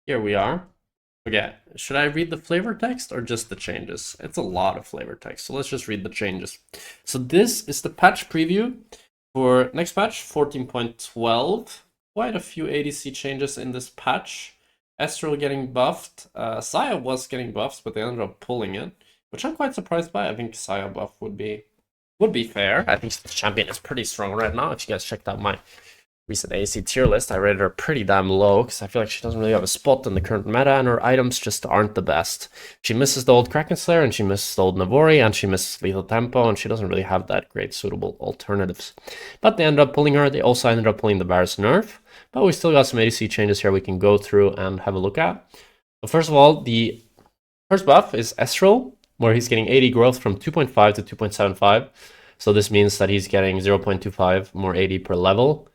Here we are. Okay, should I read the flavor text or just the changes? It's a lot of flavor text, so let's just read the changes. So this is the patch preview for next patch, 14.12. Quite a few ADC changes in this patch. Ezreal getting buffed. Saya was getting buffs, but they ended up pulling it, which I'm quite surprised by. I think Saya buff would be fair. I think the champion is pretty strong right now. If you guys checked out my recent AC tier list, I rated her pretty damn low because I feel like she doesn't really have a spot in the current meta and her items just aren't the best. She misses the old Kraken Slayer and she misses the old Navori and she misses Lethal Tempo and she doesn't really have that great suitable alternatives. But they ended up pulling her. They also ended up pulling the Varus nerf, but we still got some ADC changes here we can go through and have a look at. So first of all, the first buff is Ezreal, where he's getting 80 growth from 2.5 to 2.75. So this means that he's getting 0.25 more 80 per level.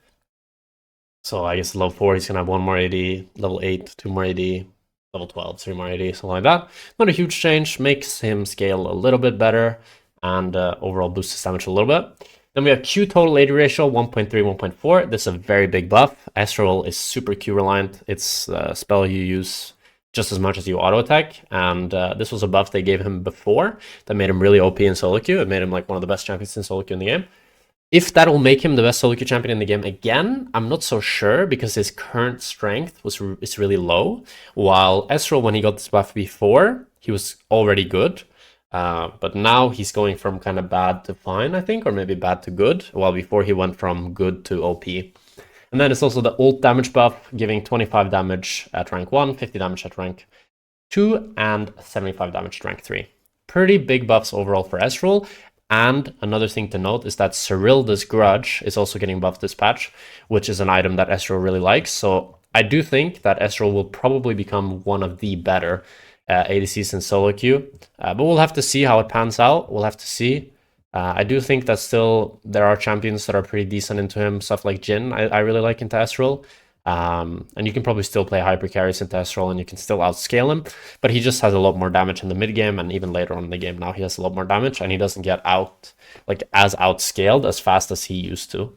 So I guess level 4, he's going to have 1 more 80, level 8, 2 more 80, level 12, 3 more 80, something like that. Not a huge change, makes him scale a little bit better, and overall boosts his damage a little bit. Then we have Q total AD ratio, 1.3, 1.4. This is a very big buff. Ezreal is super Q reliant. It's a spell you use just as much as you auto attack, and this was a buff they gave him before that made him really OP in solo queue. It made him like one of the best champions in solo queue in the game. If that'll make him the best solo queue champion in the game again, I'm not so sure because his current strength is really low. While Ezreal, when he got this buff before, he was already good. But now he's going from kind of bad to fine, I think, or maybe bad to good, while before he went from good to OP. And then it's also the ult damage buff, giving 25 damage at rank 1, 50 damage at rank 2, and 75 damage at rank 3. Pretty big buffs overall for Ezreal. And another thing to note is that Cyrilda's Grudge is also getting buffed this patch, which is an item that Ezreal really likes. So I do think that Ezreal will probably become one of the better ADCs in solo queue. But we'll have to see how it pans out. We'll have to see. I do think that still there are champions that are pretty decent into him. Stuff like Jhin, I really like into Ezreal. And you can probably still play hyper carries into Ezreal and you can still outscale him, but he just has a lot more damage in the mid game, and even later on in the game now he has a lot more damage and he doesn't get out like as outscaled as fast as he used to.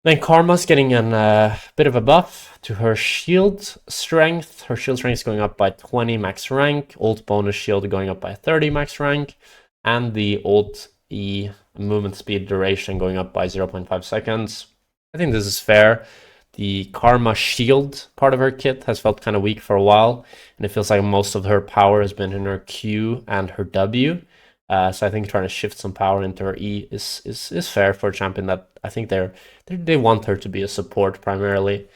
Then Karma's getting a bit of a buff to her shield strength. Her shield strength is going up by 20 max rank, ult bonus shield going up by 30 max rank, and the ult E movement speed duration going up by 0.5 seconds. I think this is fair. The Karma shield part of her kit has felt kind of weak for a while, and it feels like most of her power has been in her Q and her W. So I think trying to shift some power into her E is fair for a champion that I think they want her to be a support primarily.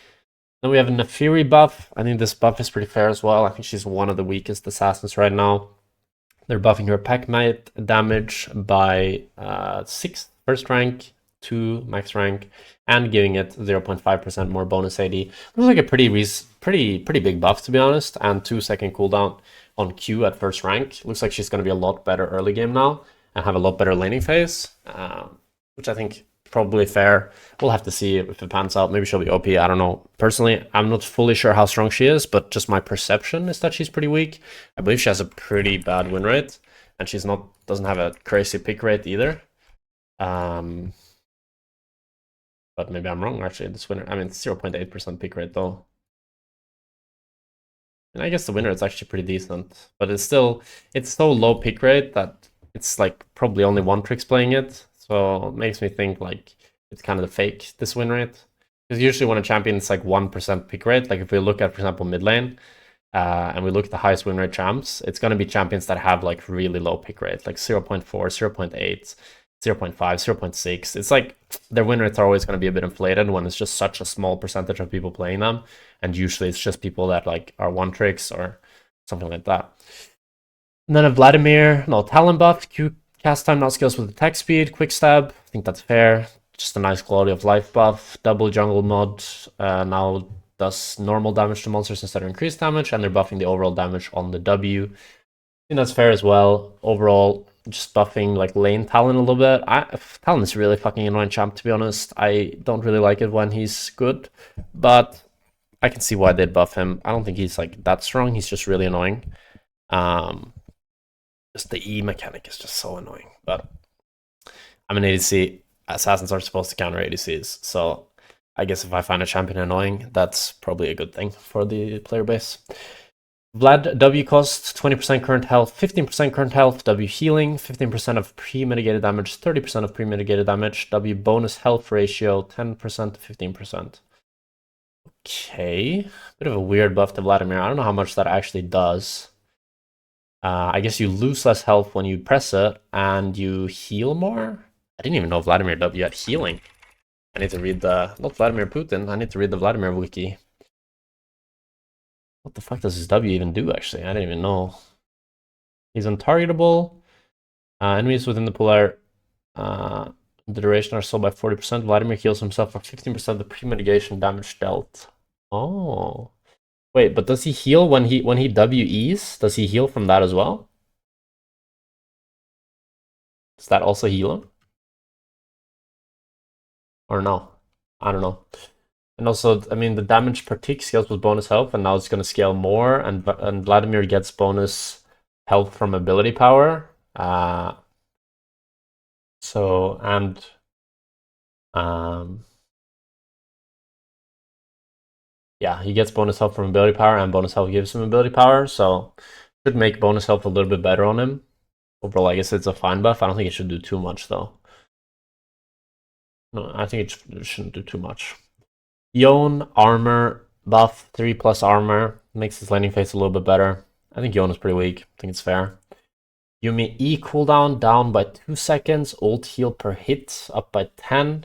Then we have a Nefiri buff. I think this buff is pretty fair as well. I think she's one of the weakest assassins right now. They're buffing her pack mate damage by 6 first rank, 2 max rank, and giving it 0.5% more bonus AD. Looks like a pretty big buff, to be honest, and 2-second cooldown on Q at first rank. Looks like she's going to be a lot better early game now and have a lot better laning phase, which I think probably fair. We'll have to see if it pans out. Maybe she'll be OP. I don't know. Personally, I'm not fully sure how strong she is, but just my perception is that she's pretty weak. I believe she has a pretty bad win rate, and doesn't have a crazy pick rate either. But maybe I'm wrong, actually. This winner, I mean, it's 0.8% pick rate, though. And I guess the winner is actually pretty decent. But it's so low pick rate that it's, like, probably only one Trick's playing it. So it makes me think, like, it's kind of the fake, this win rate. Because usually when a champion is, like, 1% pick rate, like, if we look at, for example, mid lane, and we look at the highest win rate champs, it's going to be champions that have, like, really low pick rate, like 0.4, 0.8. 0.5, 0.6. It's like their win rates are always going to be a bit inflated when it's just such a small percentage of people playing them. And usually it's just people that like are one tricks or something like that. And then a Vladimir, no, talent buff, Q cast time, not skills with attack speed, quick stab. I think that's fair. Just a nice quality of life buff. Double jungle mod now does normal damage to monsters instead of increased damage, and they're buffing the overall damage on the W. I think that's fair as well. Overall, just buffing like lane Talon a little bit. Talon is really fucking annoying champ, to be honest. I don't really like it when he's good, but I can see why they'd buff him. I don't think he's like that strong. He's just really annoying. Just the E mechanic is just so annoying. But I'm an ADC. Assassins are supposed to counter ADCs, so I guess if I find a champion annoying, that's probably a good thing for the player base. Vlad, W cost 20% current health, 15% current health, W healing, 15% of pre-mitigated damage, 30% of pre-mitigated damage, W bonus health ratio, 10% to 15%. Okay, bit of a weird buff to Vladimir. I don't know how much that actually does. I guess you lose less health when you press it, and you heal more? I didn't even know Vladimir W had healing. I need to read the, not Vladimir Putin, I need to read the Vladimir wiki. What the fuck does his W even do, actually? I didn't even know. He's untargetable. Enemies within the polar the duration are sold by 40%. Vladimir heals himself for 15% of the pre-mitigation damage dealt. Oh. Wait, but does he heal when he WEs? Does he heal from that as well? Does that also heal him? Or no? I don't know. And also, I mean, the damage per tick scales with bonus health, and now it's going to scale more, and Vladimir gets bonus health from ability power. So, and yeah, he gets bonus health from ability power, and bonus health gives him ability power, so should make bonus health a little bit better on him. Overall, I guess it's a fine buff. I don't think it should do too much, though. No, I think it shouldn't do too much. Yone, armor, buff, 3+ armor, makes his landing phase a little bit better. I think Yone is pretty weak. I think it's fair. Yuumi E cooldown down by 2 seconds, ult heal per hit up by 10.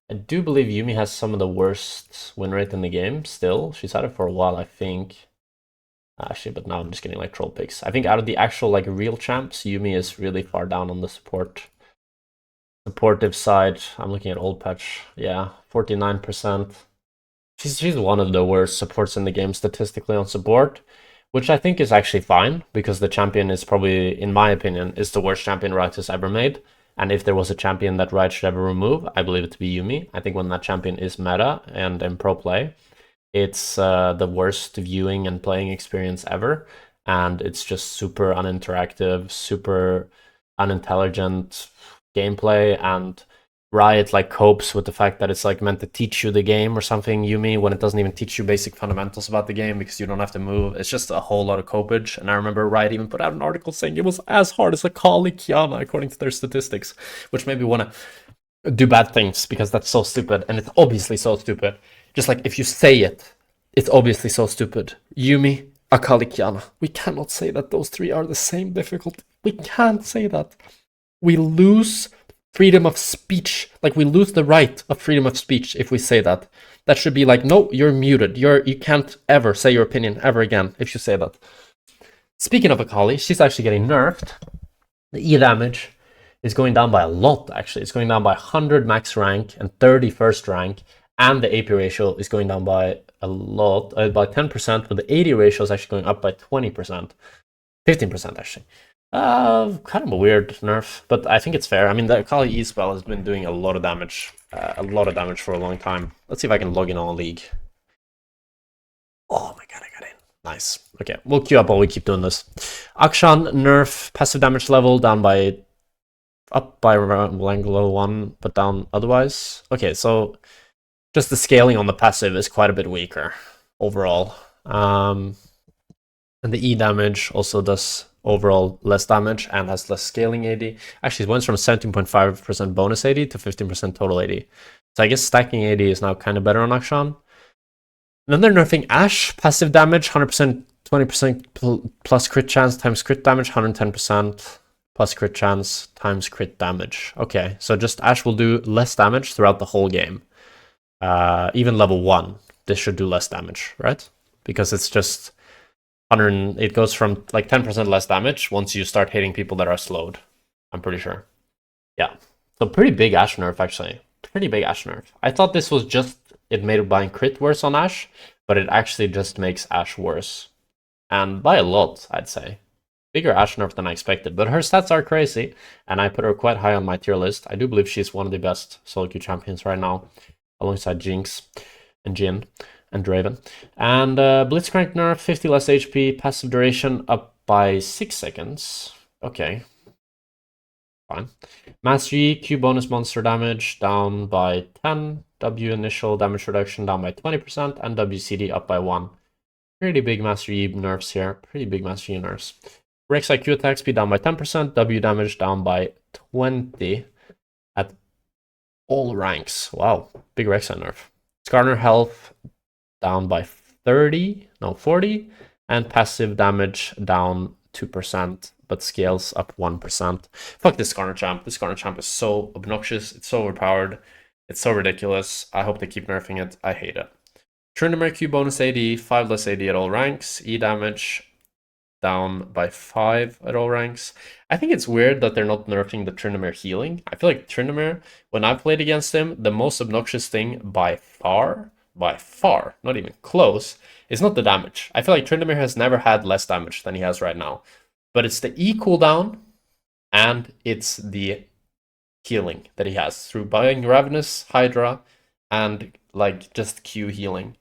I do believe Yuumi has some of the worst win rate in the game still. She's had it for a while, I think. Actually, but now I'm just getting like troll picks. I think out of the actual like real champs, Yuumi is really far down on the supportive side. I'm looking at old patch. Yeah, 49%. She's one of the worst supports in the game statistically on support, which I think is actually fine, because the champion is probably, in my opinion, is the worst champion Riot has ever made. And if there was a champion that Riot should ever remove, I believe it to be Yuumi. I think when that champion is meta and in pro play, it's the worst viewing and playing experience ever. And it's just super uninteractive, super unintelligent gameplay, and Riot like copes with the fact that it's like meant to teach you the game or something, Yuumi, when it doesn't even teach you basic fundamentals about the game because you don't have to move. It's just a whole lot of copage. And I remember Riot even put out an article saying it was as hard as a Kali Kiana according to their statistics, which made me want to do bad things because that's so stupid, and it's obviously so stupid. Just like if you say it, it's obviously so stupid. Yuumi, Akali Kiana. We cannot say that those three are the same difficulty. We can't say that. We lose freedom of speech. Like, we lose the right of freedom of speech if we say that. That should be like, no, you're muted. You can't ever say your opinion ever again if you say that. Speaking of Akali, she's actually getting nerfed. The E damage is going down by a lot, actually. It's going down by 100 max rank and 30 first rank, and the AP ratio is going down by a lot, by 10%, but the AD ratio is actually going up by 20%. 15%, actually. Kind of a weird nerf, but I think it's fair. I mean, the Akali E spell has been doing a lot of damage for a long time. Let's see if I can log in on a league. Oh my god, I got in. Nice. Okay, we'll queue up while we keep doing this. Akshan nerf, passive damage level down by, up by around level 1, but down otherwise. Okay, so just the scaling on the passive is quite a bit weaker overall. And the E damage also does overall less damage and has less scaling AD. Actually, it went from 17.5% bonus AD to 15% total AD. So I guess stacking AD is now kind of better on Akshan. And then they're nerfing Ashe, passive damage, 100%, 20% plus crit chance times crit damage, 110% plus crit chance times crit damage. Okay, so just Ashe will do less damage throughout the whole game. Even level 1, this should do less damage, right? Because it's just it goes from like 10% less damage once you start hitting people that are slowed. I'm pretty sure. Yeah. So pretty big Ashe nerf, actually. Pretty big Ashe nerf. I thought this was just, it made buying crit worse on Ashe, but it actually just makes Ashe worse. And by a lot, I'd say. Bigger Ashe nerf than I expected, but her stats are crazy, and I put her quite high on my tier list. I do believe she's one of the best solo queue champions right now, alongside Jinx and Jhin and Draven. And Blitzcrank nerf, 50 less HP, passive duration up by 6 seconds. Okay. Fine. Mastery, Q bonus monster damage down by 10, W initial damage reduction down by 20%, and WCD up by 1. Pretty big Master Yi nerfs here. Pretty big Master Yi nerfs. Rex IQ attack speed down by 10%, W damage down by 20 at all ranks. Wow, big Rek'Sai nerf. Skarner health down by 40, and passive damage down 2%, but scales up 1%. Fuck this Skarner champ. This Skarner champ is so obnoxious. It's so overpowered. It's so ridiculous. I hope they keep nerfing it. I hate it. Tryndamere Q bonus AD, 5 less AD at all ranks. E damage down by 5 at all ranks. I think it's weird that they're not nerfing the Tryndamere healing. I feel like Tryndamere, when I've played against him, the most obnoxious thing by far, not even close, is not the damage. I feel like Tryndamere has never had less damage than he has right now. But it's the E cooldown, and it's the healing that he has through buying Ravenous, Hydra, and like just Q healing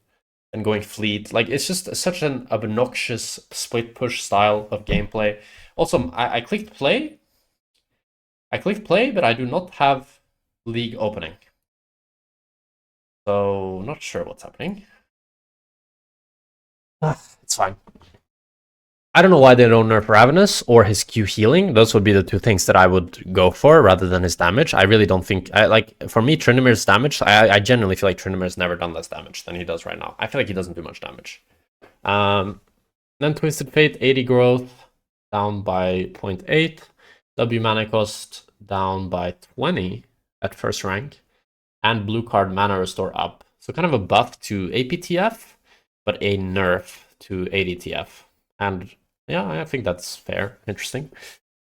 and going fleet. Like, it's just such an obnoxious split push style of gameplay. Also, I clicked play. But I do not have league opening. So, not sure what's happening. It's fine. I don't know why they don't nerf Ravenous or his Q healing. Those would be the two things that I would go for rather than his damage. I really don't think... for me, Tryndamere's damage, I genuinely feel like Tryndamere's never done less damage than he does right now. I feel like he doesn't do much damage. Then Twisted Fate, 80 growth, down by 0.8. W mana cost down by 20 at first rank. And blue card mana restore up. So kind of a buff to APTF, but a nerf to ADTF. And yeah, I think that's fair. Interesting.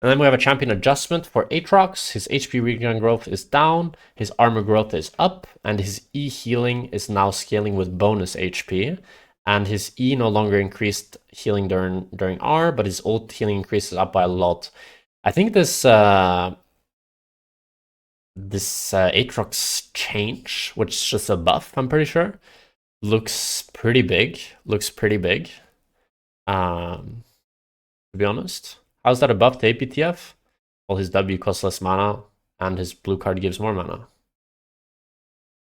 And then we have a champion adjustment for Aatrox. His HP regen growth is down, his armor growth is up, and his E healing is now scaling with bonus HP. And his E no longer increased healing during R, but his ult healing increases up by a lot. I think this Aatrox change, which is just a buff, I'm pretty sure, looks pretty big. To be honest. How's that a buff to APTF? Well, his W costs less mana, and his blue card gives more mana.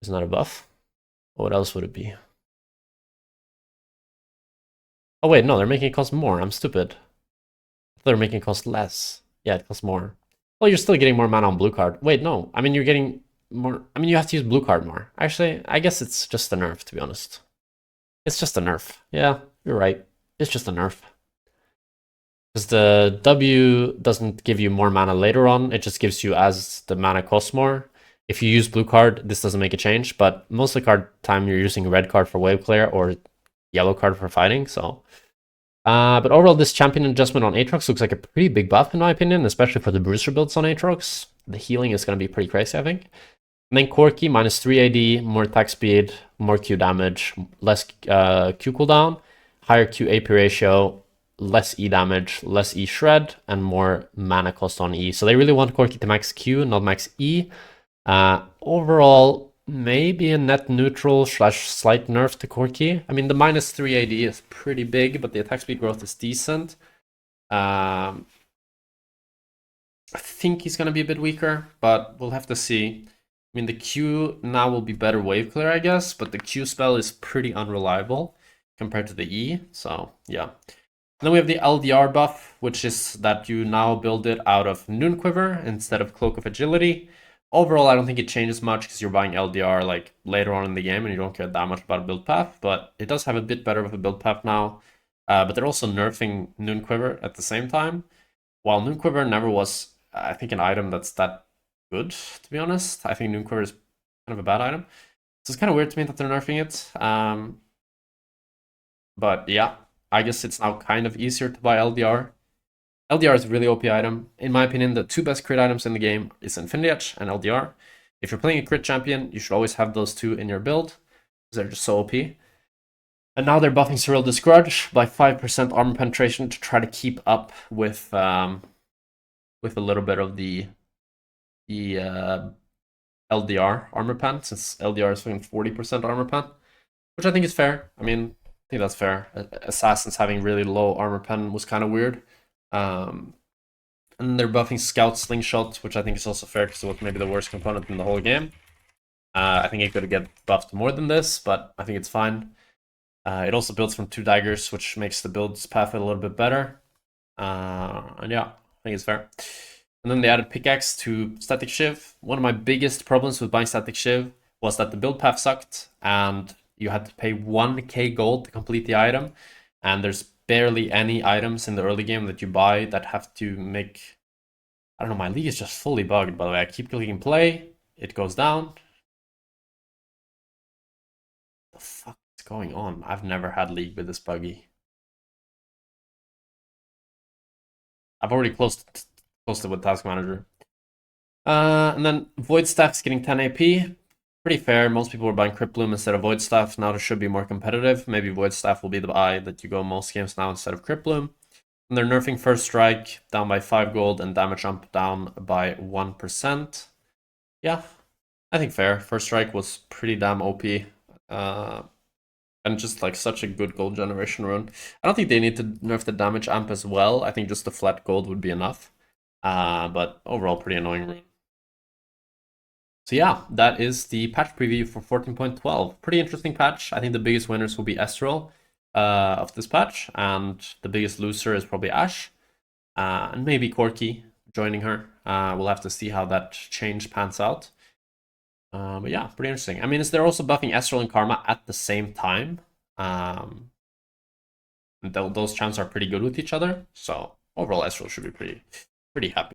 Isn't that a buff? What else would it be? Oh wait, no, they're making it cost more. I'm stupid. They're making it cost less. Yeah, it costs more. Well, you're still getting more mana on blue card. Wait, no. I mean, you're getting more... I mean, you have to use blue card more. Actually, I guess it's just a nerf, to be honest. It's just a nerf. Yeah, you're right. It's just a nerf. Because the W doesn't give you more mana later on. It just gives you as the mana costs more. If you use blue card, this doesn't make a change. But most of the card time, you're using red card for wave clear or yellow card for fighting. So, but overall, this champion adjustment on Aatrox looks like a pretty big buff, in my opinion, especially for the Bruiser builds on Aatrox. The healing is going to be pretty crazy, I think. And then Corki, minus 3 AD, more attack speed, more Q damage, less Q cooldown, higher Q AP ratio, less E damage, less E shred, and more mana cost on E. So they really want Corki to max Q, not max E. Overall, maybe a net neutral / slight nerf to Corki. I mean, the minus 3 AD is pretty big, but the attack speed growth is decent. I think he's going to be a bit weaker, but we'll have to see. I mean, the Q now will be better wave clear, I guess, but the Q spell is pretty unreliable compared to the E, so yeah. And then we have the LDR buff, which is that you now build it out of Noon Quiver instead of Cloak of Agility. Overall, I don't think it changes much because you're buying LDR like later on in the game and you don't care that much about a build path, but it does have a bit better of a build path now. But they're also nerfing Noon Quiver at the same time. While Noon Quiver never was, I think, an item that's that good, to be honest. I think Noon Quiver is kind of a bad item. So it's kind of weird to me that they're nerfing it. But yeah, I guess it's now kind of easier to buy LDR. LDR is a really OP item. In my opinion, the two best crit items in the game is Infinity Edge and LDR. If you're playing a crit champion, you should always have those two in your build, because they're just so OP. And now they're buffing Surreal Disgrudge by 5% armor penetration to try to keep up with a little bit of the LDR armor pen, since LDR is 40% armor pen, which I think is fair. I mean, I think that's fair. Assassins having really low armor pen was kind of weird. And they're buffing Scout Slingshot, which I think is also fair because it was maybe the worst component in the whole game. I think it could get buffed more than this, but I think it's fine. It also builds from 2 daggers, which makes the build's path a little bit better. And yeah, I think it's fair. And then they added pickaxe to static shiv. One of my biggest problems with buying static shiv was that the build path sucked, and you had to pay 1k gold to complete the item. And there's barely any items in the early game that you buy that have to make... I don't know, my league is just fully bugged, by the way. I keep clicking play, it goes down. The fuck is going on? I've never had league with this buggy. I've already closed it with Task Manager. And then Void Staff's getting 10 AP. Pretty fair. Most people were buying Crypt Bloom instead of Void Staff. Now it should be more competitive. Maybe Void Staff will be the buy that you go most games now instead of Crypt Bloom. And they're nerfing First Strike down by 5 gold and damage jump down by 1%. Yeah, I think fair. First Strike was pretty damn OP. And just like such a good gold generation rune. I don't think they need to nerf the damage amp as well. I think just the flat gold would be enough. But overall, pretty annoying rune. So yeah, that is the patch preview for 14.12. Pretty interesting patch. I think the biggest winners will be EZREAL of this patch, and the biggest loser is probably Ashe, and maybe Corki joining her. We'll have to see how that change pans out. But yeah, pretty interesting. I mean, they're also buffing EZREAL and Karma at the same time. Those champs are pretty good with each other, so overall EZREAL should be pretty happy.